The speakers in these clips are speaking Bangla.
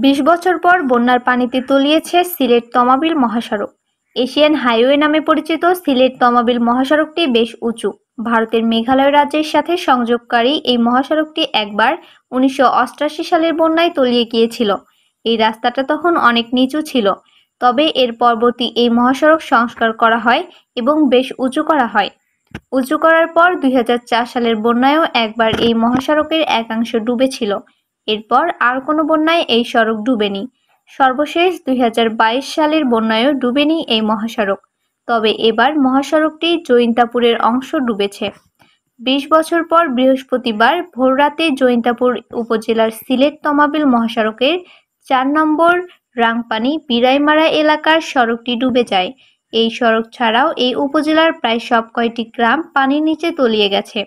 ২০ বছর পর বন্যার পানিতে তলিয়েছে সিলেট তমাবিল মহাসড়ক। এশিয়ান হাইওয়ে নামে পরিচিত সিলেট তমাবিল মহাসড়কটি বেশ উঁচু। ভারতের মেঘালয় রাজ্যের সাথে সংযোগকারী এই মহাসড়কটি একবার ১৯৮৮ সালের বন্যায় তলিয়ে গিয়েছিল। এই রাস্তাটা তখন অনেক নিচু ছিল, তবে এর পরবর্তী এই মহাসড়ক সংস্কার করা হয় এবং বেশ উঁচু করা হয়। উঁচু করার পর ২০০৪ সালের বন্যায়ও একবার এই মহাসড়কের একাংশ ডুবেছিল। এরপর আর কোনো বন্যায় এই সড়ক ডুবেনি। সর্বশেষ ২০২২ সালের বন্যায়ও ডুবেনি এই মহাসড়ক। তবে এবার মহাসড়কটি জৈন্তাপুরের অংশ ডুবেছে। ২০ বছর পর বৃহস্পতিবার ভোররাতে জৈন্তাপুর উপজেলার সিলেট তমাবিল মহাসড়কের ৪ নম্বর রাংপানি বিরাইমারা এলাকার সড়কটি ডুবে যায়। এই সড়ক ছাড়াও এই উপজেলার প্রায় সব কয়টি গ্রাম পানির নিচে তলিয়ে গেছে।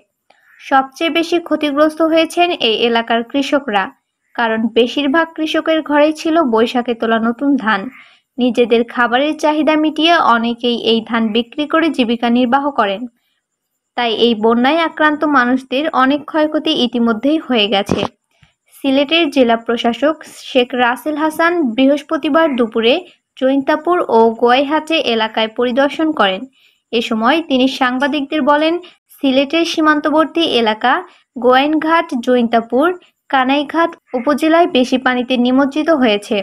সবচেয়ে বেশি ক্ষতিগ্রস্ত হয়েছেন এই এলাকার কৃষকরা, কারণ বেশিরভাগ কৃষকের ঘরেই ছিল বৈশাখে তোলা নতুন ধান। নিজেদের খাবারের চাহিদা মিটিয়ে অনেকেই এই ধান বিক্রি করে জীবিকা নির্বাহ করেন। তাই এই বন্যায় আক্রান্ত মানুষদের অনেক ক্ষয়ক্ষতি ইতিমধ্যেই হয়ে গেছে। সিলেটের জেলা প্রশাসক শেখ রাসেল হাসান বৃহস্পতিবার দুপুরে জৈন্তাপুর ও গোয়াইহাটে এলাকায় পরিদর্শন করেন। এ সময় তিনি সাংবাদিকদের বলেন, সিলেটের সীমান্তবর্তী এলাকা গোয়াইনঘাট, জৈন্তাপুর, কানাইঘাট উপজেলায় বেশি পানিতে নিমজ্জিত হয়েছে।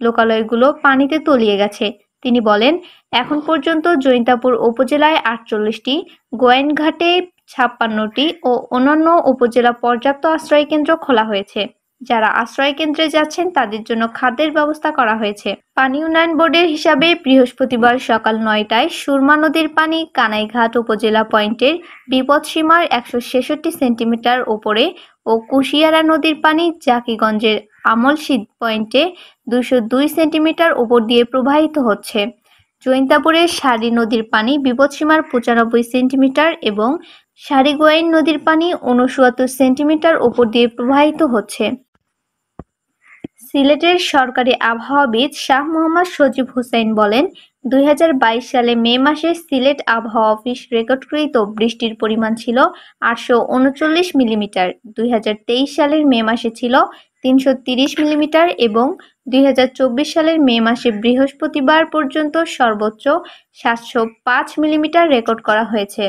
লোকালয়গুলো পানিতে তলিয়ে গেছে। তিনি বলেন, এখন পর্যন্ত জৈন্তাপুর উপজেলায় ৪৮টি, গোয়াইনঘাটে ৫৬টি ও অন্যান্য উপজেলা পর্যাপ্ত আশ্রয়কেন্দ্র খোলা হয়েছে। যারা আশ্রয়কেন্দ্রে যাচ্ছেন তাদের জন্য খাদ্যের ব্যবস্থা করা হয়েছে। পানি উন্নয়ন বোর্ডের হিসাবে বৃহস্পতিবার সকাল ৯টায় সুরমা নদীর পানি কানাইঘাট উপজেলা পয়েন্টের বিপদসীমার ১৬৬ সেন্টিমিটার ওপরে ও কুশিয়ারা নদীর পানি জাকিগঞ্জের আমলশিদ পয়েন্টে ২০২ সেন্টিমিটার ওপর দিয়ে প্রবাহিত হচ্ছে। জৈন্তাপুরের সারি নদীর পানি বিপদসীমার ৯৫ সেন্টিমিটার এবং সারিগোয়াইন নদীর পানি ৬৯ সেন্টিমিটার ওপর দিয়ে প্রবাহিত হচ্ছে। সিলেটের সরকারি আবহাওয়াবিদ শাহ মোহাম্মদ সজীব হোসাইন বলেন, ২০২২ সালে মে মাসে সিলেট আবহাওয়া অফিস রেকর্ডকৃত বৃষ্টির পরিমাণ ছিল ৮৩৯ মিলিমিটার। ২০২৩ সালের মে মাসে ছিল ৩৩০ মিলিমিটার এবং ২০২৪ সালের মে মাসে বৃহস্পতিবার পর্যন্ত সর্বোচ্চ ৭০৫ মিলিমিটার রেকর্ড করা হয়েছে।